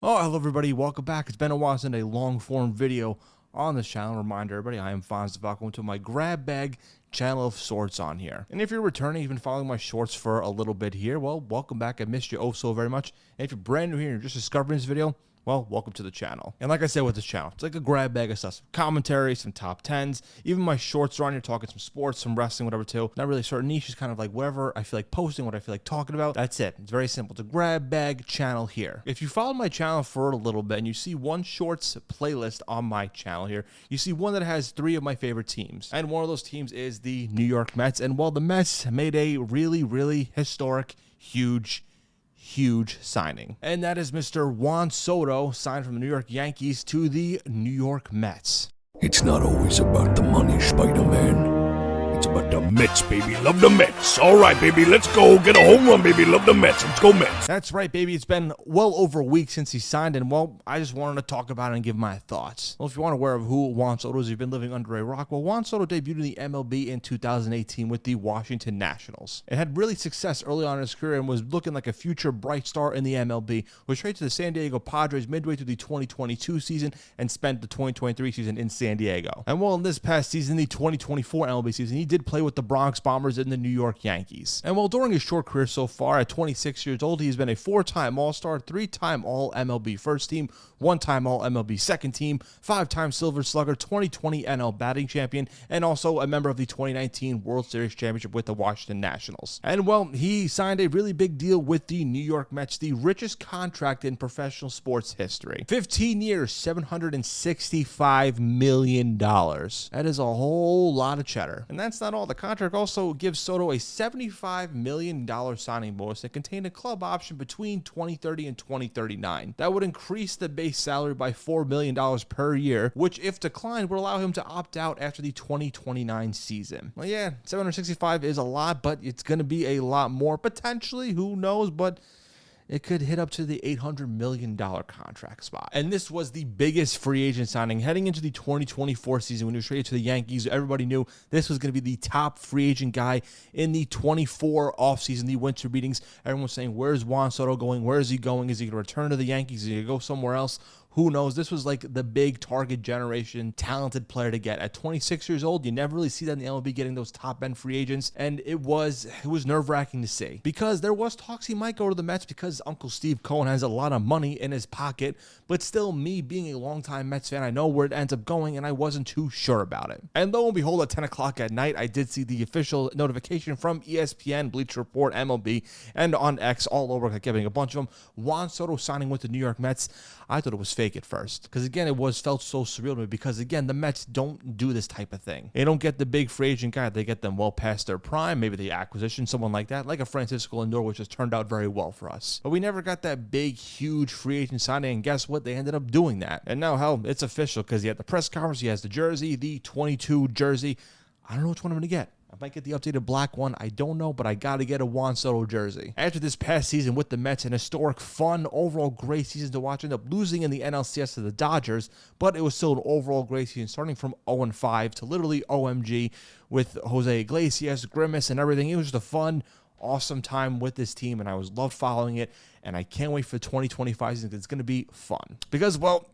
Oh, hello everybody, welcome back. It's been a while since a long form video on this channel. Reminder everybody, I am Fonz. Welcome to my grab bag channel of sorts on here. And if you're returning, you've been following my shorts for a little bit here, well, welcome back. I missed you oh so very much. And if you're brand new here and you're just discovering this video, well, welcome to the channel. And like I said with this channel, it's like a grab bag of stuff. Some commentary, some top 10s, even my shorts are on here talking some sports, some wrestling, whatever too. Not really certain niches, kind of like wherever I feel like posting, what I feel like talking about. That's it. It's very simple. It's a grab bag channel here. If you follow my channel for a little bit and you see one shorts playlist on my channel here, you see one that has 3 of my favorite teams. And one of those teams is the New York Mets. And well, the Mets made a really historic, huge signing. And that is Mr. Juan Soto, signed from the New York Yankees to the New York Mets. It's not always about the money, Spider-Man. It's about the Mets, baby. Love the Mets. All right, baby. Let's go. Get a home run, baby. Love the Mets. Let's go, Mets. That's right, baby. It's been well over a week since he signed, and well, I just wanted to talk about it and give my thoughts. Well, if you aren't aware of who Juan Soto is, you've been living under a rock. Well, Juan Soto debuted in the MLB in 2018 with the Washington Nationals. It had really success early on in his career and was looking like a future bright star in the MLB. Was traded to the San Diego Padres midway through the 2022 season and spent the 2023 season in San Diego. And well, in this past season, the 2024 MLB season, he did play with the Bronx Bombers and the New York Yankees. And while during his short career so far, at 26 years old, he's been a 4-time All-Star, 3-time All-MLB First Team, 1-time All-MLB Second Team, 5-time Silver Slugger, 2020 NL Batting Champion, and also a member of the 2019 World Series Championship with the Washington Nationals. And well, he signed a really big deal with the New York Mets, the richest contract in professional sports history. 15 years, $765 million. That is a whole lot of cheddar. And that's not all. The contract also gives Soto a $75 million signing bonus that contained a club option between 2030 and 2039. That would increase the base salary by $4 million per year, which, if declined, would allow him to opt out after the 2029 season. Well, yeah, 765 is a lot, but it's going to be a lot more potentially. Who knows? But it could hit up to the $800 million contract spot. And this was the biggest free agent signing heading into the 2024 season when he was traded to the Yankees. Everybody knew this was going to be the top free agent guy in the 24 offseason, the winter meetings. Everyone was saying, where's Juan Soto going? Where is he going? Is he going to return to the Yankees? Is he going to go somewhere else? Who knows? This was like the big target generation, talented player to get. At 26 years old, you never really see that in the MLB, getting those top-end free agents, and it was nerve-wracking to see. Because there was talks he might go to the Mets because Uncle Steve Cohen has a lot of money in his pocket, but still, me being a longtime Mets fan, I know where it ends up going, and I wasn't too sure about it. And lo and behold, at 10 o'clock at night, I did see the official notification from ESPN, Bleacher Report, MLB, and on X, all over, like getting a bunch of them. Juan Soto signing with the New York Mets. I thought it was fake at first, because again, felt so surreal to me, because again, the Mets don't do this type of thing. They don't get the big free agent guy. They get them well past their prime, maybe the acquisition, someone like that, like a Francisco Lindor, which has turned out very well for us. But we never got that big, huge free agent signing, and guess what? They ended up doing that. And now, hell, it's official, because he had the press conference, he has the jersey, the 22 jersey. I don't know which one I'm going to get. I might get the updated black one. I don't know, but I got to get a Juan Soto jersey. After this past season with the Mets, an historic, fun, overall great season to watch, ended up losing in the NLCS to the Dodgers, but it was still an overall great season, starting from 0-5 to literally OMG with Jose Iglesias, Grimace, and everything. It was just a fun, awesome time with this team, and I loved following it, and I can't wait for 2025 season, because it's going to be fun. Because, well,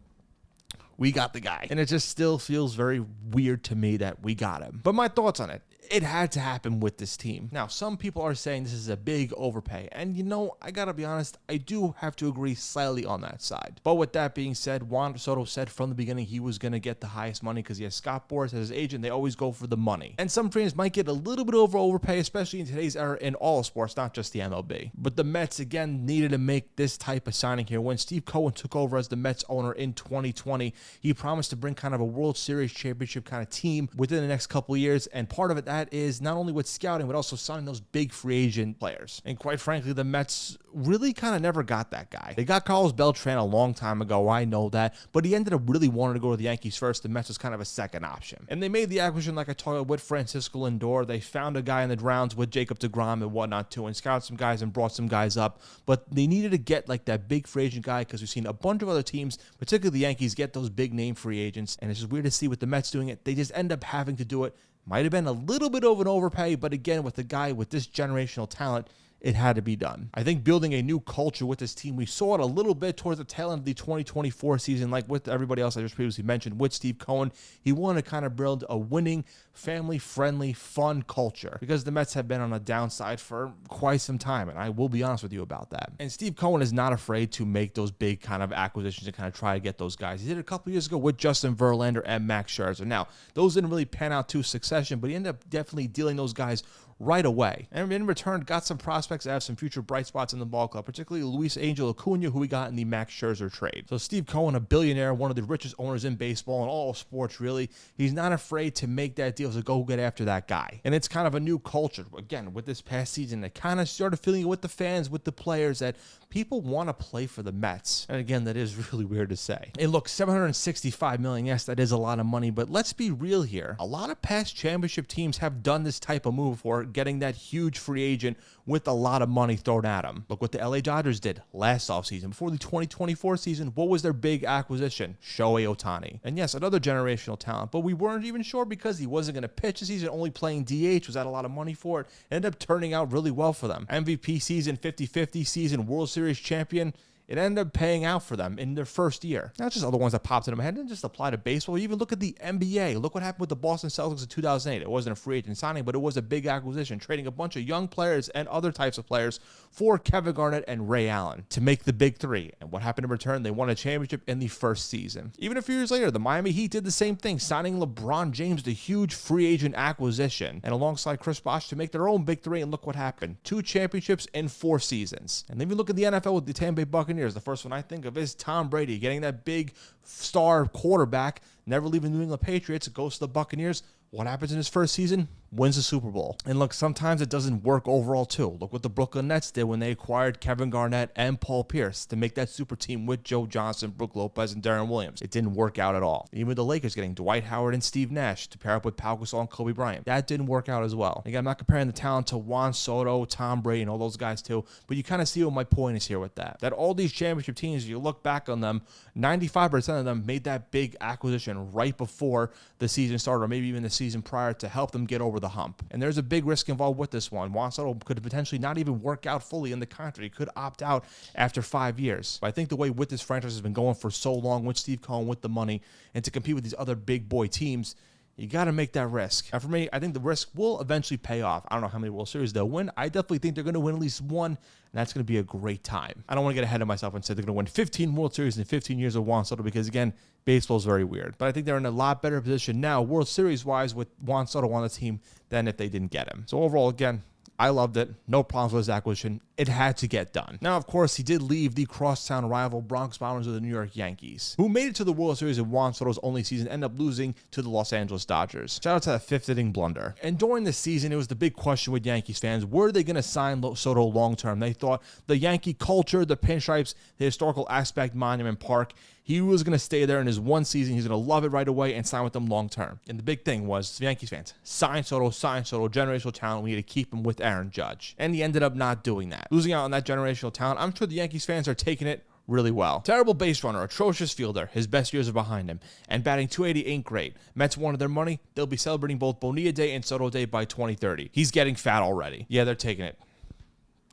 we got the guy, and it just still feels very weird to me that we got him. But my thoughts on it. It had to happen with this team. Now, some people are saying this is a big overpay, and you know, I gotta be honest, I do have to agree slightly on that side. But with that being said, Juan Soto said from the beginning he was gonna get the highest money because he has Scott Boras as his agent. They always go for the money. And some fans might get a little bit overpay, especially in today's era in all sports, not just the MLB. But the Mets, again, needed to make this type of signing here. When Steve Cohen took over as the Mets owner in 2020, he promised to bring kind of a World Series championship kind of team within the next couple of years, and part of it, that is not only with scouting, but also signing those big free agent players. And quite frankly, the Mets really kind of never got that guy. They got Carlos Beltran a long time ago, I know that, but he ended up really wanting to go to the Yankees first. The Mets was kind of a second option. And they made the acquisition, like I talked about, with Francisco Lindor. They found a guy in the rounds with Jacob deGrom and whatnot too, and scouted some guys and brought some guys up. But they needed to get like that big free agent guy, because we've seen a bunch of other teams, particularly the Yankees, get those big name free agents. And it's just weird to see with the Mets doing it. They just end up having to do it. Might have been a little bit of an overpay, but again, with a guy with this generational talent, it had to be done. I think building a new culture with this team, we saw it a little bit towards the tail end of the 2024 season, like with everybody else I just previously mentioned, with Steve Cohen. He wanted to kind of build a winning, family-friendly, fun culture because the Mets have been on a downside for quite some time, and I will be honest with you about that. And Steve Cohen is not afraid to make those big kind of acquisitions and kind of try to get those guys. He did it a couple years ago with Justin Verlander and Max Scherzer. Now, those didn't really pan out to succession, but he ended up definitely dealing those guys right away. And in return, got some prospects that have some future bright spots in the ball club, particularly Luis Angel Acuna, who we got in the Max Scherzer trade. So Steve Cohen, a billionaire, one of the richest owners in baseball and all sports, really, he's not afraid to make that deal to go get after that guy. And it's kind of a new culture. Again, with this past season, it kind of started feeling it with the fans, with the players, that people want to play for the Mets. And again, that is really weird to say. And look, $765 million, yes, that is a lot of money, but let's be real here. A lot of past championship teams have done this type of move for getting that huge free agent with a lot of money thrown at them. Look what the LA Dodgers did last offseason. Before the 2024 season, what was their big acquisition? Shohei Ohtani. And yes, another generational talent, but we weren't even sure because he wasn't going to pitch this season, only playing DH. Was that a lot of money for it? Ended up turning out really well for them. MVP season, 50-50 season, World Series champion. It ended up paying out for them in their first year. Not just other ones that popped into my head. It didn't just apply to baseball. You even look at the NBA. Look what happened with the Boston Celtics in 2008. It wasn't a free agent signing, but it was a big acquisition, trading a bunch of young players and other types of players for Kevin Garnett and Ray Allen to make the big three. And what happened in return? They won a championship in the first season. Even a few years later, the Miami Heat did the same thing, signing LeBron James, the huge free agent acquisition, and alongside Chris Bosh to make their own big three. And look what happened. 2 championships in 4 seasons. And then we look at the NFL with the Tampa Bay Buccaneers. The first one I think of is Tom Brady getting that big star quarterback, never leaving the New England Patriots, goes to the Buccaneers. What happens in his first season? Wins the Super Bowl. And look, sometimes it doesn't work overall too. Look what the Brooklyn Nets did when they acquired Kevin Garnett and Paul Pierce to make that super team with Joe Johnson, Brook Lopez, and Darren Williams. It didn't work out at all. Even the Lakers getting Dwight Howard and Steve Nash to pair up with Pau Gasol and Kobe Bryant. That didn't work out as well. Again, I'm not comparing the talent to Juan Soto, Tom Brady, and all those guys too, but you kind of see what my point is here with that. That all these championship teams, you look back on them, 95% of them made that big acquisition right before the season started, or maybe even the season prior, to help them get over the hump. And there's a big risk involved with this one. Juan Soto could potentially not even work out fully in the contract. He could opt out after 5 years. But I think the way with this franchise has been going for so long with Steve Cohen, with the money, and to compete with these other big boy teams, you got to make that risk. And for me, I think the risk will eventually pay off. I don't know how many World Series they'll win. I definitely think they're going to win at least one, and that's going to be a great time. I don't want to get ahead of myself and say they're going to win 15 World Series in 15 years of Juan Soto because, again, baseball is very weird. But I think they're in a lot better position now, World Series-wise, with Juan Soto on the team than if they didn't get him. So overall, again, I loved it. No problems with his acquisition. It had to get done. Now, of course, he did leave the crosstown rival Bronx Bombers of the New York Yankees, who made it to the World Series in Juan Soto's only season, ended up losing to the Los Angeles Dodgers. Shout out to that 5th inning blunder. And during the season, it was the big question with Yankees fans. Were they going to sign Soto long-term? They thought the Yankee culture, the pinstripes, the historical aspect, Monument Park, he was going to stay there in his one season. He's going to love it right away and sign with them long-term. And the big thing was, Yankees fans, sign Soto, generational talent. We need to keep him with Aaron Judge. And he ended up not doing that. Losing out on that generational talent, I'm sure the Yankees fans are taking it really well. Terrible base runner, atrocious fielder. His best years are behind him. And batting .280 ain't great. Mets wanted their money. They'll be celebrating both Bonilla Day and Soto Day by 2030. He's getting fat already. Yeah, they're taking it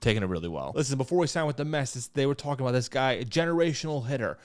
really well. Listen, before we signed with the Mets, they were talking about this guy, a generational hitter,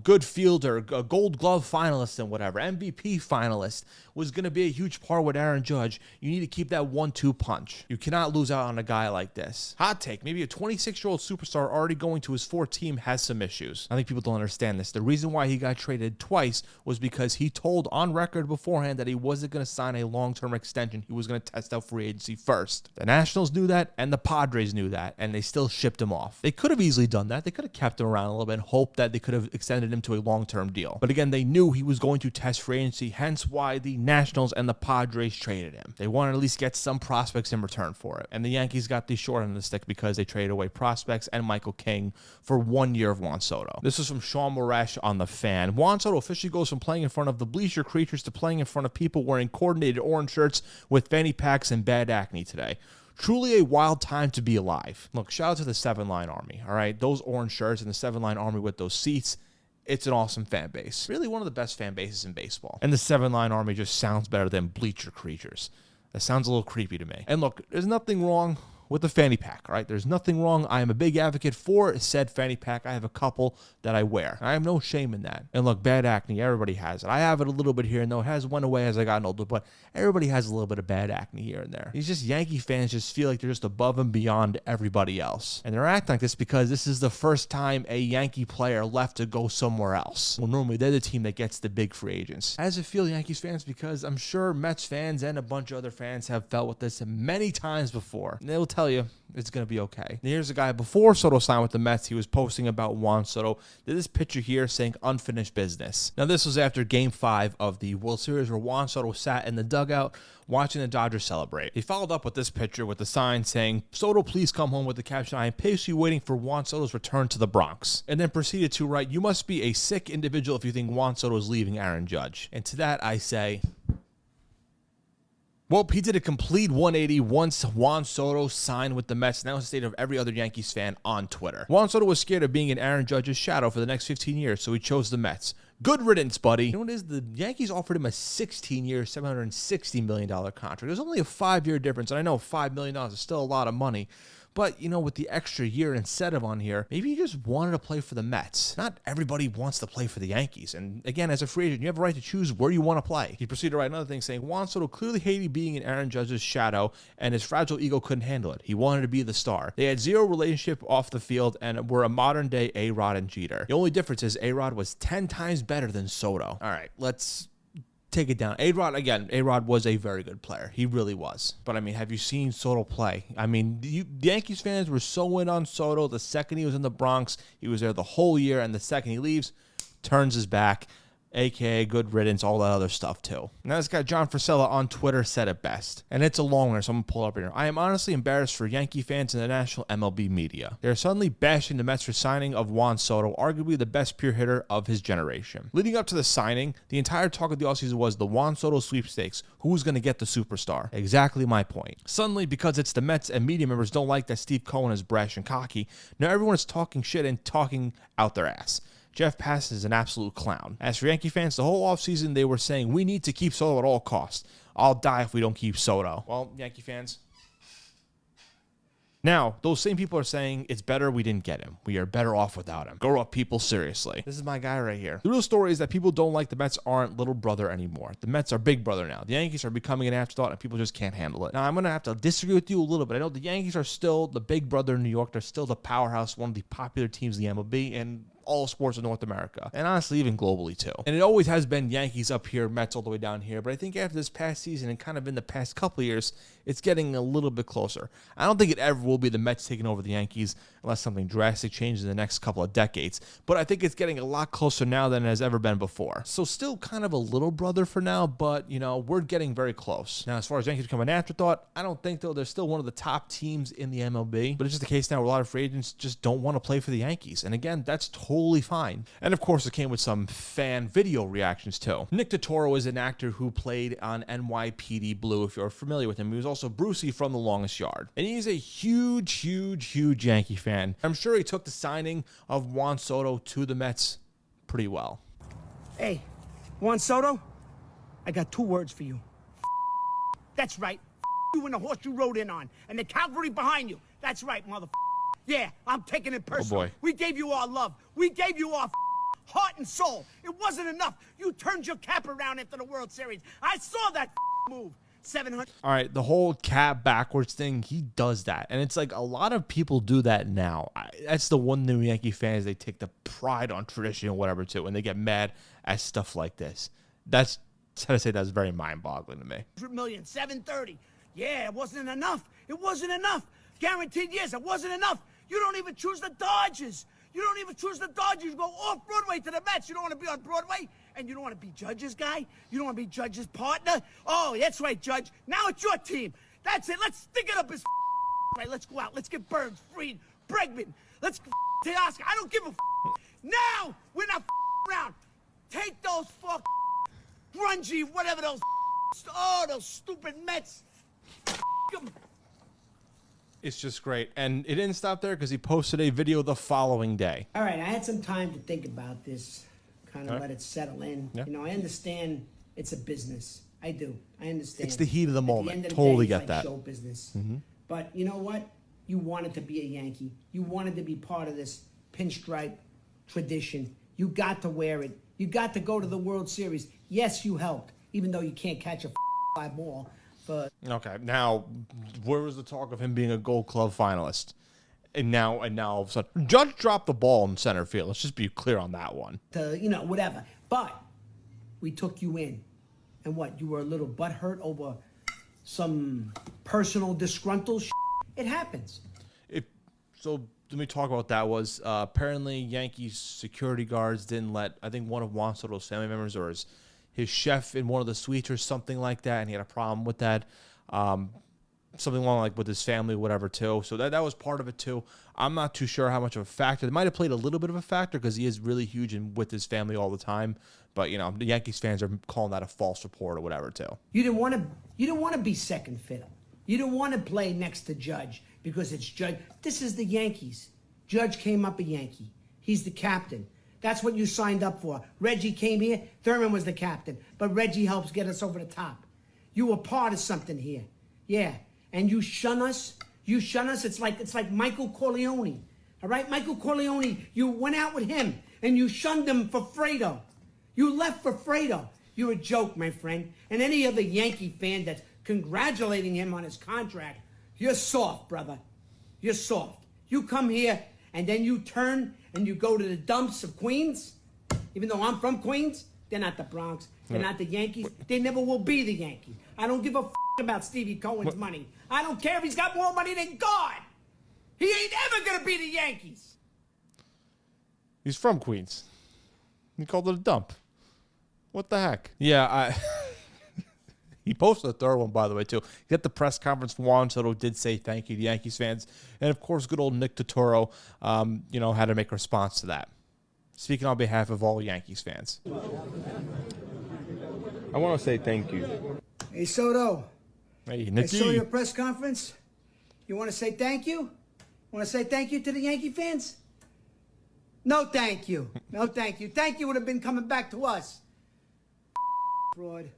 good fielder, a Gold Glove finalist and whatever, MVP finalist, was going to be a huge part with Aaron Judge. You need to keep that 1-2 punch. You cannot lose out on a guy like this. Hot take, maybe a 26-year-old superstar already going to his 4th team has some issues. I think people don't understand this. The reason why he got traded twice was because he told on record beforehand that he wasn't going to sign a long-term extension. He was going to test out free agency first. The Nationals knew that, and the Padres knew that, and they still shipped him off. They could have easily done that. They could have kept him around a little bit and hoped that they could have extended him to a long-term deal. But again, they knew he was going to test free agency, hence why the Nationals and the Padres traded him. They wanted to at least get some prospects in return for it. And the Yankees got the short end of the stick because they traded away prospects and Michael King for 1 year of Juan Soto. This is from Sean Morash on The Fan. Juan Soto officially goes from playing in front of the bleacher creatures to playing in front of people wearing coordinated orange shirts with fanny packs and bad acne today. Truly a wild time to be alive. Look, shout out to the 7-Line Army, all right? Those orange shirts and the 7-Line Army with those seats, it's an awesome fan base. Really one of the best fan bases in baseball. And the 7-Line Army just sounds better than bleacher creatures. That sounds a little creepy to me. And look, there's nothing wrong with the fanny pack, right? There's nothing wrong. I am a big advocate for said fanny pack. I have a couple that I wear. I have no shame in that. And look, bad acne, everybody has it. I have it a little bit here and though it has went away as I got older, but everybody has a little bit of bad acne here and there. These just Yankee fans just feel like they're just above and beyond everybody else. And they're acting like this because this is the first time a Yankee player left to go somewhere else. Well, normally they're the team that gets the big free agents. How does it feel, Yankees fans? Because I'm sure Mets fans and a bunch of other fans have felt with this many times before. And they will tell you it's going to be okay. And here's a guy before Soto signed with the Mets. He was posting about Juan Soto. Did this picture here saying unfinished business. Now, this was after Game 5 of the World Series where Juan Soto sat in the dugout watching the Dodgers celebrate. He followed up with this picture with the sign saying, "Soto, please come home," with the caption, "I am patiently waiting for Juan Soto's return to the Bronx." And then proceeded to write, "You must be a sick individual if you think Juan Soto is leaving Aaron Judge." And to that I say, well, he did a complete 180 once Juan Soto signed with the Mets. Now it's the state of every other Yankees fan on Twitter. Juan Soto was scared of being in Aaron Judge's shadow for the next 15 years, so he chose the Mets. Good riddance, buddy. You know what it is? The Yankees offered him a 16-year, $760 million contract. There's only a 5-year difference, and I know $5 million is still a lot of money. But, you know, with the extra year incentive on here, maybe he just wanted to play for the Mets. Not everybody wants to play for the Yankees. And again, as a free agent, you have a right to choose where you want to play. He proceeded to write another thing saying, Juan Soto clearly hated being in Aaron Judge's shadow, and his fragile ego couldn't handle it. He wanted to be the star. They had zero relationship off the field and were a modern-day A-Rod and Jeter. The only difference is A-Rod was 10 times better than Soto. All right, let's take it down. A-Rod was a very good player. He really was. But, I mean, have you seen Soto play? I mean, the Yankees fans were so in on Soto the second he was in the Bronx. He was there the whole year, and the second he leaves, turns his back. AKA good riddance, all that other stuff too. Now this guy John Frisella on Twitter said it best, and it's a long one, so I'm gonna pull it up here. "I am honestly embarrassed for Yankee fans and the national MLB media. They're suddenly bashing the Mets for signing of Juan Soto, arguably the best pure hitter of his generation. Leading up to the signing, the entire talk of the offseason was the Juan Soto sweepstakes. Who's gonna get the superstar? Exactly my point. Suddenly, because it's the Mets and media members don't like that Steve Cohen is brash and cocky, now everyone is talking shit and talking out their ass. Jeff Passan is an absolute clown. As for Yankee fans, the whole offseason they were saying, we need to keep Soto at all costs. I'll die if we don't keep Soto." Well, Yankee fans, now, those same people are saying it's better we didn't get him. We are better off without him. Grow up, people, seriously. This is my guy right here. The real story is that people don't like the Mets aren't little brother anymore. The Mets are big brother now. The Yankees are becoming an afterthought, and people just can't handle it. Now, I'm going to have to disagree with you a little bit. I know the Yankees are still the big brother in New York. They're still the powerhouse, one of the popular teams in the MLB, and all sports in North America, and honestly even globally too. And it always has been Yankees up here, Mets all the way down here, but I think after this past season and kind of in the past couple of years, it's getting a little bit closer. I don't think it ever will be the Mets taking over the Yankees unless something drastic changes in the next couple of decades, but I think it's getting a lot closer now than it has ever been before. So still kind of a little brother for now, but you know, we're getting very close. Now, as far as Yankees become an afterthought, I don't think though they're still one of the top teams in the MLB, but it's just the case now where a lot of free agents just don't want to play for the Yankees, and again, that's totally fine. And of course, it came with some fan video reactions too. Nick Totoro is an actor who played on NYPD Blue, if you're familiar with him. He was also Brucey from The Longest Yard. And he's a huge Yankee fan. I'm sure he took the signing of Juan Soto to the Mets pretty well. Hey, Juan Soto, I got 2 words for you. That's right. You and the horse you rode in on, and the cavalry behind you. That's right, mother. Yeah, I'm taking it personal. Oh boy. We gave you our love. We gave you our heart and soul. It wasn't enough. You turned your cap around after the World Series. I saw that move. 700. All right, the whole cap backwards thing, he does that. And it's like a lot of people do that now. That's the one new Yankee fans, they take the pride on tradition or whatever too, and they get mad at stuff like this. That's how to say that's very mind-boggling to me. 100 million, 730. Yeah, it wasn't enough. It wasn't enough. Guaranteed years, it wasn't enough. You don't even choose the Dodgers. You don't even choose the Dodgers. You go off Broadway to the Mets. You don't want to be on Broadway, and you don't want to be Judge's guy. You don't want to be Judge's partner. Oh, that's right, Judge. Now it's your team. That's it. Let's stick it up his right. Let's go out. Let's get Burns, Fried, Bregman. Let's Teoscar. I don't give a Now we're not around. Take those grungy, whatever those those stupid Mets. It's just great. And it didn't stop there because he posted a video the following day. All right, I had some time to think about this, kind of let it settle in. Yeah. You know, I understand it's a business. I do. I understand. It's the heat of the moment. At the end of the totally day, get it's that. Show business. Mm-hmm. But you know what? You wanted to be a Yankee. You wanted to be part of this pinstripe tradition. You got to wear it. You got to go to the World Series. Yes, you helped, even though you can't catch a fly ball. But Okay, now where was the talk of him being a Gold Glove finalist? And now all of a sudden, Judge dropped the ball in center field. Let's just be clear on that one. Whatever. But we took you in. And what, you were a little butthurt over some personal disgruntled shit? It happens. So let me talk about that. Was apparently Yankees security guards didn't let, I think, one of Juan Soto's family members or his chef in one of the suites or something like that, and he had a problem with that. Something along like with his family, whatever, too. So that was part of it, too. I'm not too sure how much of a factor. It might have played a little bit of a factor because he is really huge and with his family all the time. But, the Yankees fans are calling that a false report or whatever, too. You didn't want to be second fiddle. You didn't want to play next to Judge because it's Judge. This is the Yankees. Judge came up a Yankee. He's the captain. That's what you signed up for. Reggie came here. Thurman was the captain. But Reggie helps get us over the top. You were part of something here. Yeah. And you shun us. You shun us. It's like Michael Corleone. All right? Michael Corleone, you went out with him and you shunned him for Fredo. You left for Fredo. You're a joke, my friend. And any other Yankee fan that's congratulating him on his contract, you're soft, brother. You're soft. You come here and then you turn and you go to the dumps of Queens. Even though I'm from Queens, they're not the Bronx. They're not the Yankees. They never will be the Yankees. I don't give a about Stevie Cohen's money. I don't care if he's got more money than God. He ain't ever gonna be the Yankees. He's from Queens. He called it a dump. What the heck? Yeah, he posted a third one, by the way, too. At the press conference, Juan Soto did say thank you to Yankees fans. And, of course, good old Nick Totoro, had to make a response to that. Speaking on behalf of all Yankees fans. I want to say thank you. Hey, Soto. Hey, Nicky. I saw your press conference. You want to say thank you? Want to say thank you to the Yankee fans? No, thank you. No, thank you. Thank you would have been coming back to us. Fraud.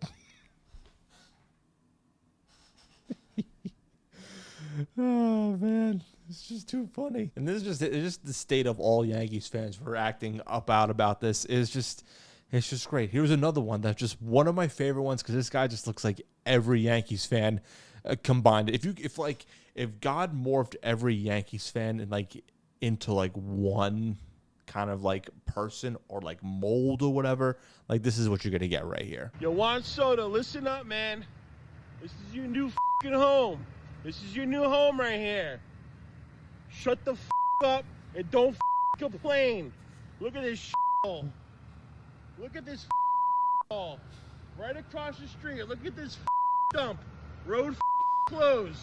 Oh, man. It's just too funny. And this is just the state of all Yankees fans for acting about this. It's just great. Here's another one that's just one of my favorite ones because this guy just looks like every Yankees fan combined. If God morphed every Yankees fan into one kind of person or mold or whatever, this is what you're gonna get right here. Yo, Juan Soto, listen up, man. This is your new fucking home. This is your new home right here. Shut the up and don't complain. Look at this hole. Look at this hole. Right across the street. Look at this dump. Road closed.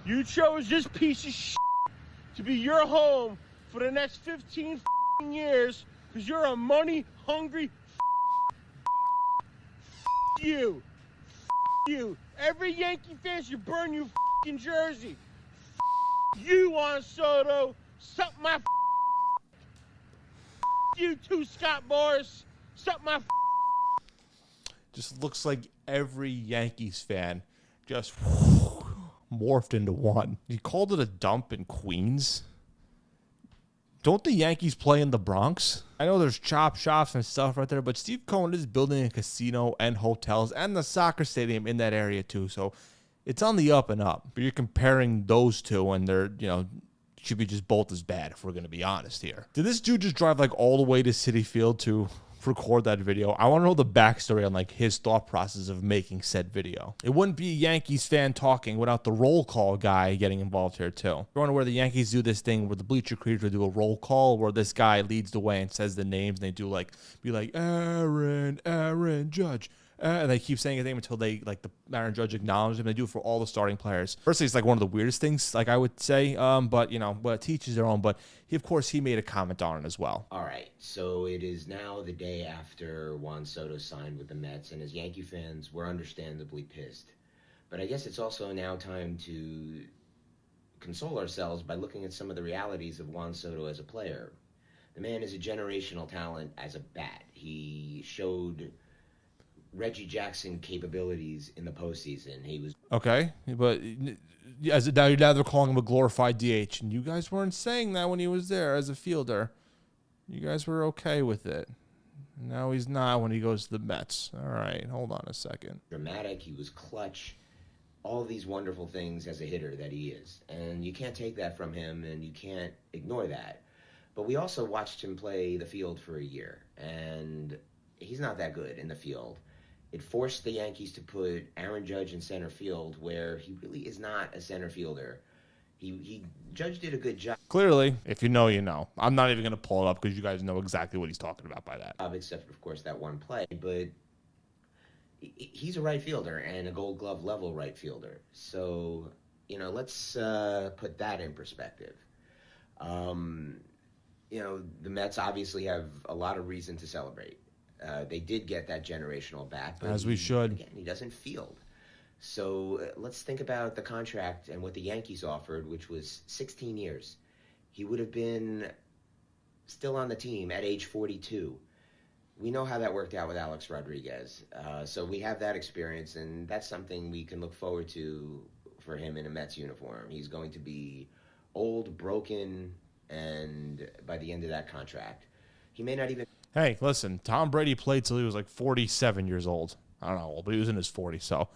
You chose this piece of to be your home for the next 15 years because you're a money-hungry you. You. Every Yankee fan should burn your jersey. You, Juan Soto. Suck my you too, Scott Boras. Suck my Just looks like every Yankees fan just morphed into one. He called it a dump in Queens. Don't the Yankees play in the Bronx? I know there's chop shops and stuff right there, but Steve Cohen is building a casino and hotels and the soccer stadium in that area too. So it's on the up and up. But you're comparing those two and they're, should be just both as bad if we're going to be honest here. Did this dude just drive all the way to Citi Field to record that video? I want to know the backstory on his thought process of making said video. It wouldn't be a Yankees fan talking without the roll call guy getting involved here too. You wonder where the Yankees do this thing where the bleacher creators do a roll call where this guy leads the way and says the names and they do Aaron Judge. And they keep saying his name until they the Aaron Judge acknowledges him. They do it for all the starting players. Firstly, it's one of the weirdest things, I would say. But it teaches their own. But he made a comment on it as well. All right, so it is now the day after Juan Soto signed with the Mets, and as Yankee fans, we're understandably pissed. But I guess it's also now time to console ourselves by looking at some of the realities of Juan Soto as a player. The man is a generational talent as a bat. He showed Reggie Jackson capabilities in the postseason. He was Okay, but now they're calling him a glorified DH, and you guys weren't saying that when he was there as a fielder. You guys were okay with it. Now he's not when he goes to the Mets. All right, hold on a second. dramatic. He was clutch. All these wonderful things as a hitter that he is. And you can't take that from him, and you can't ignore that. But we also watched him play the field for a year, and he's not that good in the field. It forced the Yankees to put Aaron Judge in center field, where he really is not a center fielder. Judge did a good job. Clearly, if you know, you know. I'm not even going to pull it up because you guys know exactly what he's talking about by that. Except, of course, that one play. But he's a right fielder and a Gold Glove level right fielder. So, let's put that in perspective. The Mets obviously have a lot of reason to celebrate. They did get that generational bat. But as we should. Again, he doesn't field. So let's think about the contract and what the Yankees offered, which was 16 years. He would have been still on the team at age 42. We know how that worked out with Alex Rodriguez. So we have that experience, and that's something we can look forward to for him in a Mets uniform. He's going to be old, broken, and by the end of that contract, he may not even... Hey, listen, Tom Brady played till he was like 47 years old. I don't know, but he was in his 40s, so...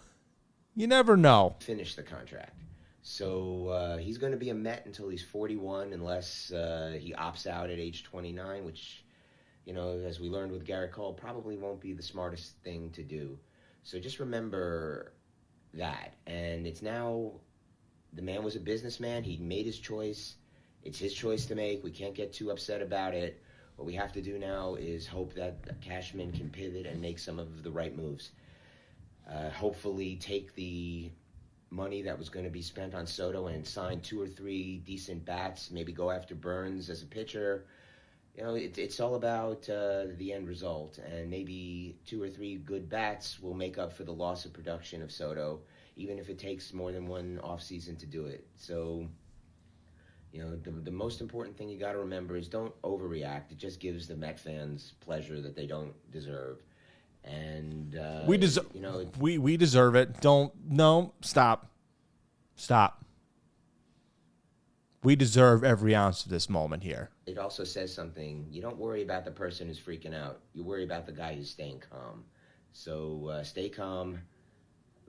You never know. Finish the contract. So he's going to be a Met until he's 41 unless he opts out at age 29, which, as we learned with Garrett Cole, probably won't be the smartest thing to do. So just remember that. And it's now, the man was a businessman. He made his choice. It's his choice to make. We can't get too upset about it. What we have to do now is hope that Cashman can pivot and make some of the right moves. Hopefully take the money that was going to be spent on Soto and sign 2 or 3 decent bats, maybe go after Burns as a pitcher. It's all about the end result, and maybe 2 or 3 good bats will make up for the loss of production of Soto, even if it takes more than one offseason to do it. So, the most important thing you got to remember is don't overreact. It just gives the Met fans pleasure that they don't deserve. And we deserve it. Stop. We deserve every ounce of this moment here. It also says something. You don't worry about the person who's freaking out. You worry about the guy who's staying calm. So stay calm.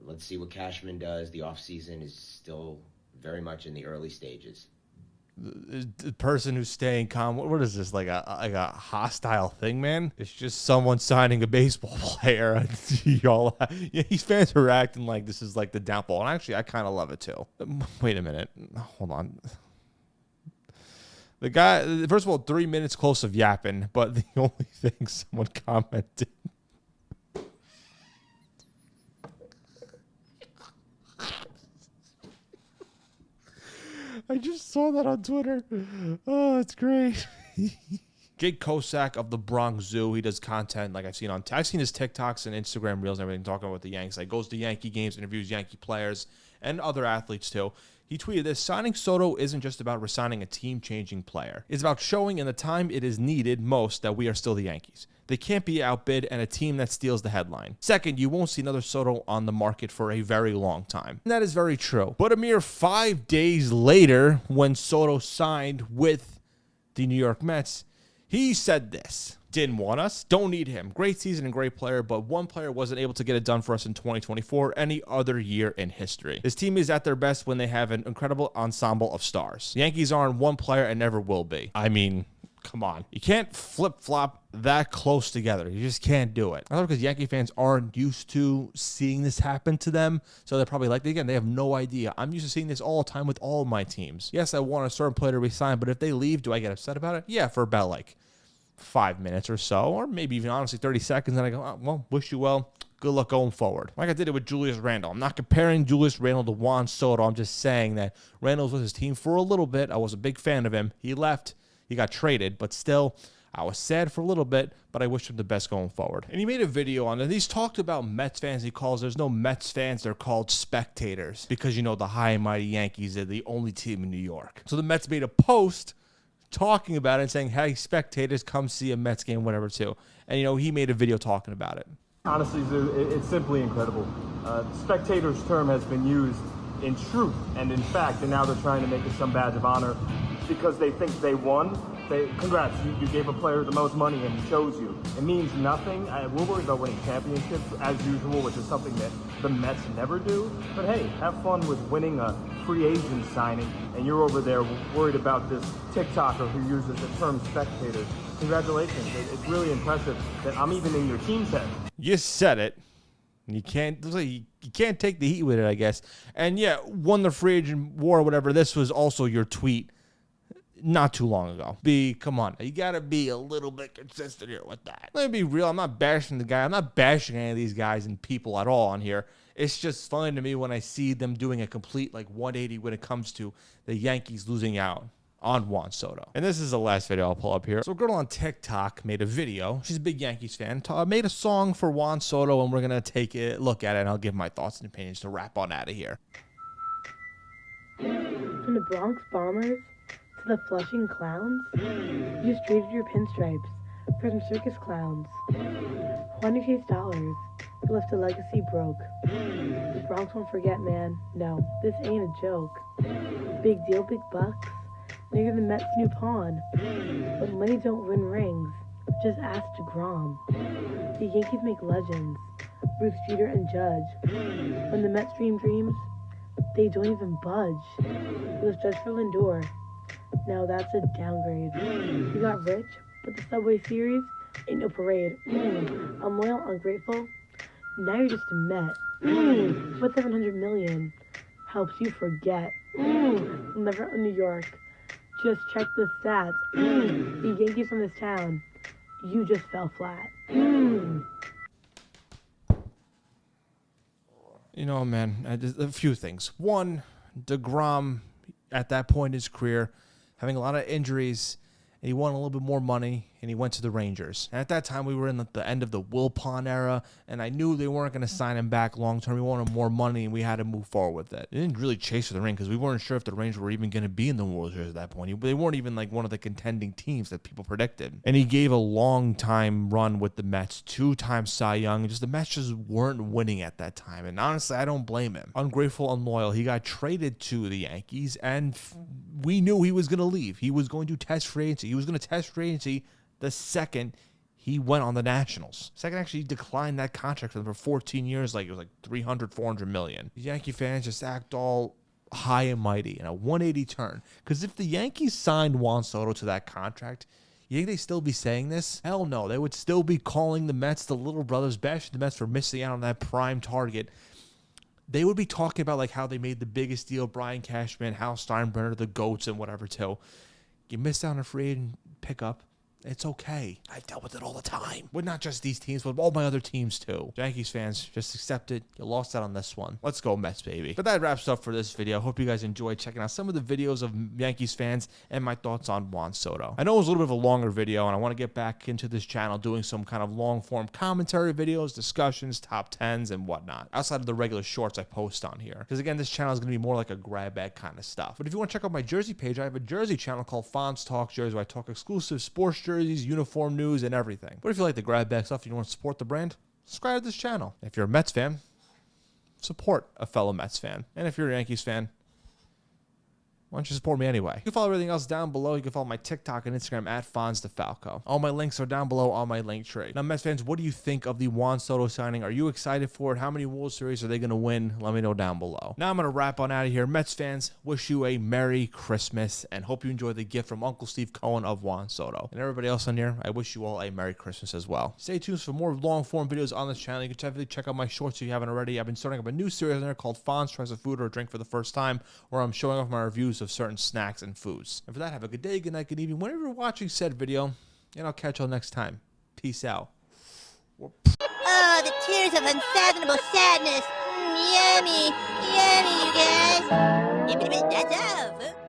Let's see what Cashman does. The offseason is still very much in the early stages. The person who's staying calm. What is this, like a hostile thing, man? It's just someone signing a baseball player. These fans are acting like this is like the downfall, and actually, I kind of love it too. Wait a minute, hold on. The guy, first of all, 3 minutes close of yapping, but the only thing someone commented. I just saw that on Twitter. Oh, it's great. Jake Kosak of the Bronx Zoo. He does content like I've seen his TikToks and Instagram reels and everything talking about the Yankees. Like goes to Yankee games, interviews Yankee players and other athletes too. He tweeted this: signing Soto isn't just about resigning a team-changing player. It's about showing in the time it is needed most that we are still the Yankees. They can't be outbid and a team that steals the headline. Second, you won't see another Soto on the market for a very long time. And that is very true. But a mere 5 days later, when Soto signed with the New York Mets, he said this: didn't want us, don't need him. Great season and great player, but one player wasn't able to get it done for us in 2024 any other year in history. This team is at their best when they have an incredible ensemble of stars. The Yankees aren't one player and never will be. I mean, come on. You can't flip-flop that close together. You just can't do it. I thought because Yankee fans aren't used to seeing this happen to them, so they're probably like, again, they have no idea. I'm used to seeing this all the time with all of my teams. Yes, I want a certain player to resign, but if they leave, do I get upset about it? Yeah, for about like 5 minutes or so, or maybe even honestly 30 seconds, and I go, oh, well, wish you well. Good luck going forward. Like I did it with Julius Randle. I'm not comparing Julius Randle to Juan Soto. I'm just saying that Randle was with his team for a little bit. I was a big fan of him. He left. He got traded, but still, I was sad for a little bit, but I wish him the best going forward. And he made a video on it. He's talked about Mets fans. He calls, there's no Mets fans. They're called spectators because, the high and mighty Yankees are the only team in New York. So the Mets made a post talking about it and saying, hey, spectators, come see a Mets game, whatever, too. And, he made a video talking about it. Honestly, it's simply incredible. Spectator's term has been used in truth and in fact, and now they're trying to make it some badge of honor because they think they won. Congrats, you gave a player the most money and he chose you. It means nothing. We're worried about winning championships as usual, which is something that the Mets never do. But hey, have fun with winning a free agent signing, and you're over there worried about this TikToker who uses the term spectator. Congratulations. It's really impressive that I'm even in your team's head. You said it. You can't take the heat with it, I guess. And yeah, won the free agent war or whatever. This was also your tweet not too long ago. Come on, you gotta be a little bit consistent here with that. Let me be real. I'm not bashing the guy. I'm not bashing any of these guys and people at all on here. It's just funny to me when I see them doing a complete 180 when it comes to the Yankees losing out on Juan Soto. And this is the last video I'll pull up here. So a girl on TikTok made a video. She's a big Yankees fan. Made a song for Juan Soto, and we're going to take a look at it, and I'll give my thoughts and opinions to wrap on out of here. From the Bronx Bombers to the Flushing Clowns, you just traded your pinstripes for some circus clowns. Juan chased dollars. You left a legacy broke. The Bronx won't forget, man. No, this ain't a joke. Big deal, big bucks. Now you're the Mets' new pawn. But money don't win rings. Just ask DeGrom. The Yankees make legends. Bruce Jeter and Judge. When the Mets dream dreams, they don't even budge. It was Judge for Lindor. Now that's a downgrade. You got rich, but the Subway Series ain't no parade. I'm loyal, ungrateful. Now you're just a Met. What 700 million helps you forget? You'll never own New York. Just check the stats. The Yankees from this town, you just fell flat. You know, man, a few things. One, DeGrom, at that point in his career, having a lot of injuries, and he won a little bit more money, and he went to the Rangers. And at that time, we were in the end of the Wilpon era, and I knew they weren't going to sign him back long-term. We wanted more money, and we had to move forward with it. They didn't really chase for the ring because we weren't sure if the Rangers were even going to be in the World Series at that point. They weren't even one of the contending teams that people predicted. And he gave a long-time run with the Mets, 2-time Cy Young. Just the Mets just weren't winning at that time, and honestly, I don't blame him. Ungrateful, unloyal. He got traded to the Yankees, and we knew he was going to leave. He was going to test free agency. He was going to test free agency the second he went on the Nationals. Second, actually declined that contract for them for 14 years, it was 300, 400 million. These Yankee fans just act all high and mighty in a 180 turn. Because if the Yankees signed Juan Soto to that contract, you think they'd still be saying this? Hell no. They would still be calling the Mets the little brothers, bashing the Mets for missing out on that prime target. They would be talking about how they made the biggest deal, Brian Cashman, Hal Steinbrenner, the GOATs, and whatever too. You missed out on a free agent pickup. It's okay. I've dealt with it all the time. But not just these teams, but all my other teams too. Yankees fans, just accept it. You lost out on this one. Let's go Mets, baby. But that wraps up for this video. Hope you guys enjoyed checking out some of the videos of Yankees fans and my thoughts on Juan Soto. I know it was a little bit of a longer video, and I want to get back into this channel doing some kind of long-form commentary videos, discussions, top 10s, and whatnot. Outside of the regular shorts I post on here. Because again, this channel is going to be more like a grab bag kind of stuff. But if you want to check out my jersey page, I have a jersey channel called Fonz Talk Jersey, where I talk exclusive sports jerseys, uniform news, and everything. But if you like the grab bag stuff and you want to support the brand, subscribe to this channel. If you're a Mets fan, support a fellow Mets fan. And if you're a Yankees fan, why don't you support me anyway? You can follow everything else down below. You can follow my TikTok and Instagram at FonzDeFalco. All my links are down below on my link tree. Now, Mets fans, what do you think of the Juan Soto signing? Are you excited for it? How many World Series are they going to win? Let me know down below. Now I'm going to wrap on out of here. Mets fans, wish you a Merry Christmas and hope you enjoy the gift from Uncle Steve Cohen of Juan Soto. And everybody else on here, I wish you all a Merry Christmas as well. Stay tuned for more long-form videos on this channel. You can definitely check out my shorts if you haven't already. I've been starting up a new series on there called Fonz Tries a Food or a Drink for the First Time, where I'm showing off my reviews of certain snacks and foods. And for that, have a good day, good night, good evening, whenever you're watching said video, and I'll catch y'all next time. Peace out. Oh, the tears of unfathomable sadness. Yummy, yummy, you guys. That's all.